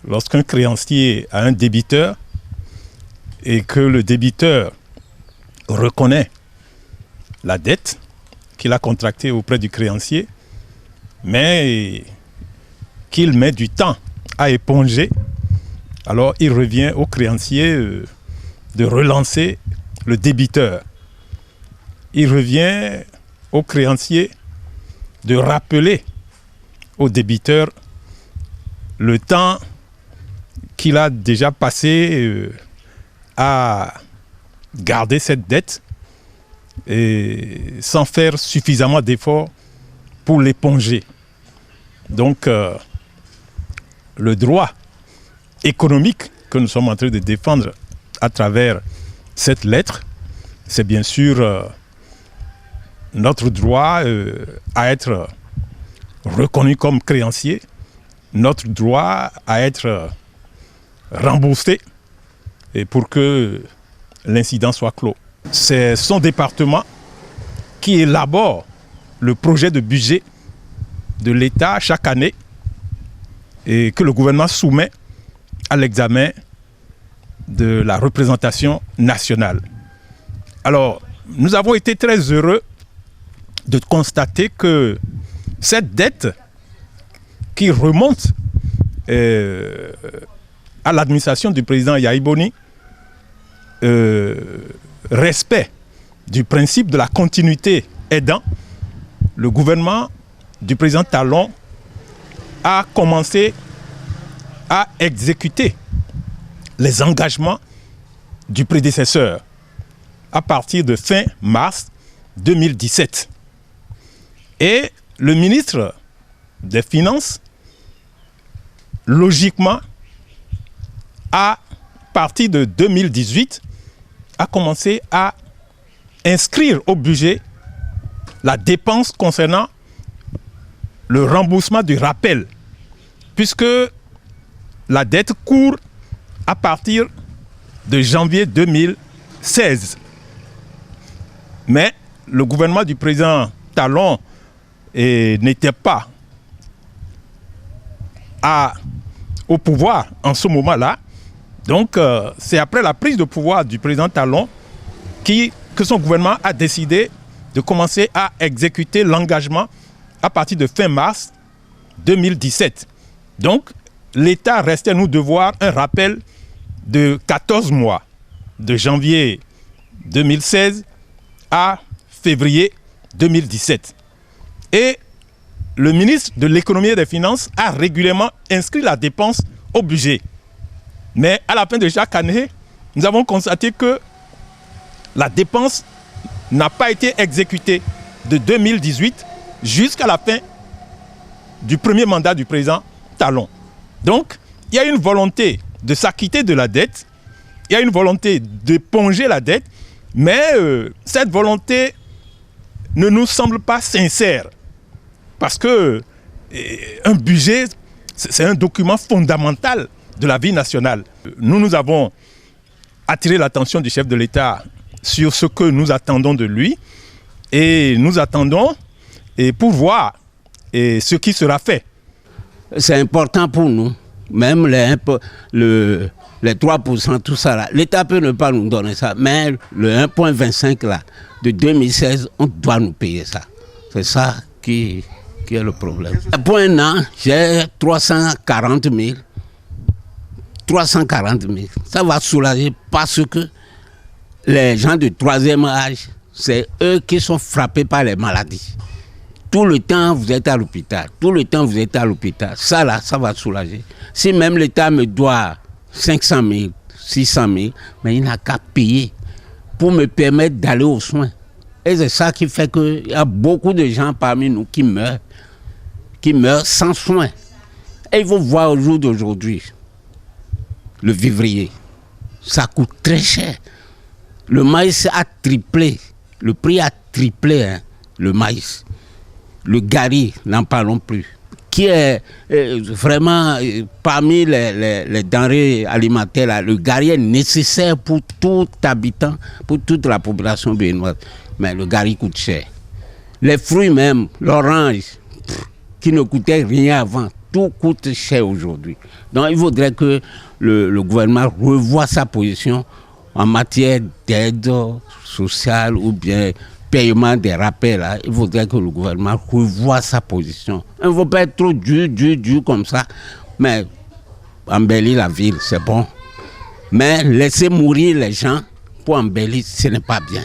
lorsqu'un créancier a un débiteur et que le débiteur reconnaît la dette qu'il a contractée auprès du créancier, mais qu'il met du temps à éponger, alors il revient au créancier de relancer le débiteur. Il revient au créancier de rappeler au débiteur le temps qu'il a déjà passé à garder cette dette et sans faire suffisamment d'efforts pour l'éponger. Donc, le droit économique que nous sommes en train de défendre à travers cette lettre, c'est bien sûr notre droit à être reconnu comme créancier, notre droit à être remboursé et pour que l'incident soit clos. C'est son département qui élabore le projet de budget de l'État chaque année et que le gouvernement soumet à l'examen de la représentation nationale. Alors, nous avons été très heureux de constater que cette dette qui remonte à l'administration du président Yahi Boni, respect du principe de la continuité aidant, le gouvernement du président Talon a commencé à exécuter les engagements du prédécesseur à partir de fin mars 2017. Et le ministre des Finances, logiquement, à partir de 2018, a commencé à inscrire au budget la dépense concernant le remboursement du rappel, puisque la dette court à partir de janvier 2016. Mais le gouvernement du président Talon n'était pas au pouvoir en ce moment-là. Donc, c'est après la prise de pouvoir du président Talon que son gouvernement a décidé de commencer à exécuter l'engagement à partir de fin mars 2017. Donc, l'État restait à nous devoir un rappel de 14 mois, de janvier 2016 à février 2017. Et le ministre de l'économie et des finances a régulièrement inscrit la dépense au budget. Mais à la fin de chaque année, nous avons constaté que la dépense n'a pas été exécutée de 2018 jusqu'à la fin du premier mandat du président Talon. Donc, il y a une volonté de s'acquitter de la dette, il y a une volonté d'éponger la dette, mais cette volonté ne nous semble pas sincère. Parce que un budget, c'est un document fondamental de la vie nationale. Nous avons attiré l'attention du chef de l'État sur ce que nous attendons de lui et nous attendons pour voir ce qui sera fait. C'est important pour nous, même les 3%, tout ça là. L'État peut ne pas nous donner ça, mais le 1,25 là, de 2016, on doit nous payer ça. C'est ça qui est le problème. Pour un an, j'ai 340 000. 340 000. Ça va soulager parce que les gens de troisième âge, c'est eux qui sont frappés par les maladies. Tout le temps, vous êtes à l'hôpital. Tout le temps, vous êtes à l'hôpital. Ça, là, ça va soulager. Si même l'État me doit 500 000, 600 000, mais il n'a qu'à payer pour me permettre d'aller aux soins. Et c'est ça qui fait qu'il y a beaucoup de gens parmi nous qui meurent sans soins. Et il faut voir au jour d'aujourd'hui, le vivrier, ça coûte très cher. Le maïs a triplé, le prix a triplé, hein, le maïs. Le gari, n'en parlons plus, qui est vraiment parmi les denrées alimentaires, là, le gari est nécessaire pour tout habitant, pour toute la population béninoise. Mais le gari coûte cher. Les fruits même, l'orange, qui ne coûtait rien avant, tout coûte cher aujourd'hui. Donc il faudrait que le gouvernement revoie sa position en matière d'aide sociale ou bien paiement des rappels. Là. Il faudrait que le gouvernement revoie sa position. Il ne faut pas être trop dur comme ça. Mais embellir la ville, c'est bon. Mais laisser mourir les gens pour embellir, ce n'est pas bien.